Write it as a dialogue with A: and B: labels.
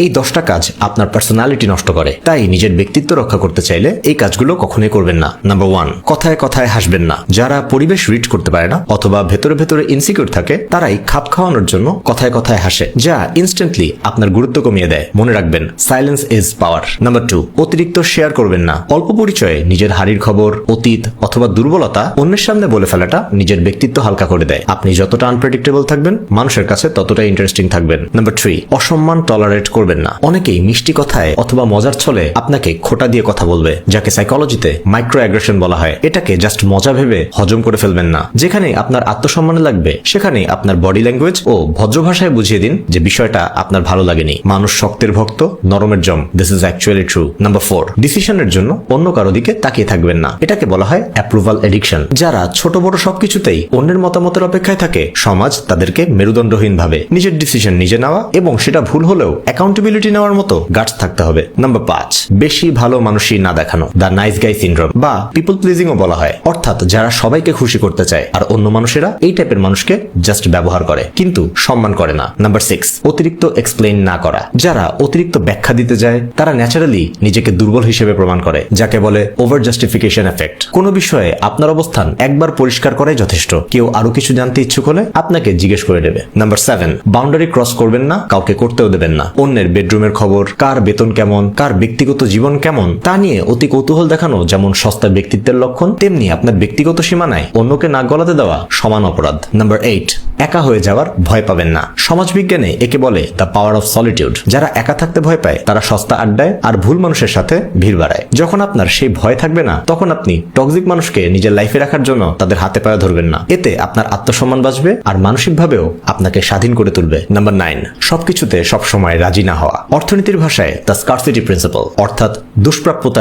A: এই 10টা কাজ আপনার পার্সোনালিটি নষ্ট করে, তাই নিজের ব্যক্তিত্ব রক্ষা করতে চাইলে এই কাজগুলো কখনোই করবেন না। নাম্বার 1, কথায় কথায় হাসবেন না। যারা পরিবেশ রিড করতে পারে না অথবা ভেতরে ভেতরে ইনসিকিউর থাকে, তারাই খাপ খাওয়ানোর জন্য কথায় কথায় হাসে, যা ইনস্ট্যান্টলি আপনার গুরুত্ব কমিয়ে দেয়। মনে রাখবেন, সাইলেন্স ইজ পাওয়ার। নাম্বার 2, অতিরিক্ত শেয়ার করবেন না। অল্প পরিচয়ে নিজের হারির খবর, অতীত অথবা দুর্বলতা অন্যের সামনে বলে ফেলাটা নিজের ব্যক্তিত্ব হালকা করে দেয়। আপনি যতটা আনপ্রেডিক্টেবল থাকবেন, মানুষের কাছে ততটাই ইন্টারেস্টিং থাকবেন। নাম্বার 3, অসম্মান টলারেট করবেন না। অনেকেই মিষ্টি কথায় অথবা মজার ছলে আপনাকে খোটা দিয়ে কথা বলবে, যাকে সাইকোলজিতে মাইক্রো অ্যাগ্রেশন বলা হয়। এটাকে জাস্ট মজা ভেবে হজম করে ফেলবেন না। যেখানে আপনার আত্মসম্মানে লাগবে, সেখানে আপনার বডি ল্যাঙ্গুয়েজ ও ভদ্র ভাষায় বুঝিয়ে দিন যে বিষয়টা আপনার ভালো লাগেনি। মানুষ শক্তের ভক্ত, নরমের জম। This is actually true. Number 4, ডিসিশনের জন্য অন্য কারো দিকে তাকিয়ে থাকবেন না। এটাকে বলা হয় অ্যাপ্রুভাল এডিকশন। যারা ছোট বড় সবকিছুতেই অন্যের মতামতের অপেক্ষায় থাকে, সমাজ তাদেরকে মেরুদণ্ডহীন ভাবে। নিজের ডিসিশন নিজে নেওয়া এবং সেটা ভুল হলেও অ্যাকাউন্টেবিলিটি নেওয়ার মতো গাটস থাকতে হবে। নাম্বার 5, বেশি ভালো মানুষই না দেখানো। দ্য নাইস গাই সিনড্রোম বা পিপল প্লিজিং ও বলা হয়। অর্থাৎ যারা সবাইকে খুশি করতে চায় আর অন্য মানুষেরা এই টাইপের মানুষকে জাস্ট ব্যবহার করে কিন্তু সম্মান করে না। নাম্বার 6, অতিরিক্ত এক্সপ্লেইন না করা। যারা অতিরিক্ত ব্যাখ্যা দিতে যায়, তারা ন্যাচারালি নিজেকে দুর্বল হিসেবে প্রমাণ করে, যাকে বলে ওভার জাস্টিফিকেশন এফেক্ট। কোনো বিষয়ে আপনার অবস্থান একবার পরিষ্কার করাই যথেষ্ট। কেউ আরো কিছু জানতে ইচ্ছুক হলে আপনাকে জিজ্ঞেস করে দেবে। নাম্বার 7, বাউন্ডারি ক্রস করবেন না, কাউকে করতেও দেবেন না। অন্যের বেডরুমের খবর, কার বেতন কেমন, কার ব্যক্তিগত জীবন কেমন, তা নিয়ে অতি কৌতূহল দেখানো যেমন সস্তা ব্যক্তিত্বের লক্ষণ, তেমনি আপনার ব্যক্তিগত সীমানায় অন্যকে নাক গলাতে দেওয়া সমান অপরাধ। নাম্বার 8, একা হয়ে যাওয়ার ভয় পাবেন না। সমাজবিজ্ঞানে একে বলে দ্য পাওয়ার অফ সলিটিউড। যারা একা থাকতে ভয় পায়, তারা সস্তা আড্ডায় আর ভুল মানুষের সাথে ভিড় বাড়ায়। যখন আপনার সেই ভয় থাকবে না, তখন আপনি টক্সিক মানুষকে নিজের লাইফে রাখার জন্য তাদের হাতে পায়ে ধরবেন না। এতে আপনার আত্মসম্মান বাঁচবে আর মানসিকভাবেও আপনাকে স্বাধীন করে তুলবে। নাম্বার 9, সবকিছুতে সবসময় রাজি না হওয়া। অর্থনীতির ভাষায় দ্য স্কারসিটি প্রিন্সিপাল, অর্থাৎ দুষ্প্রাপ্যতা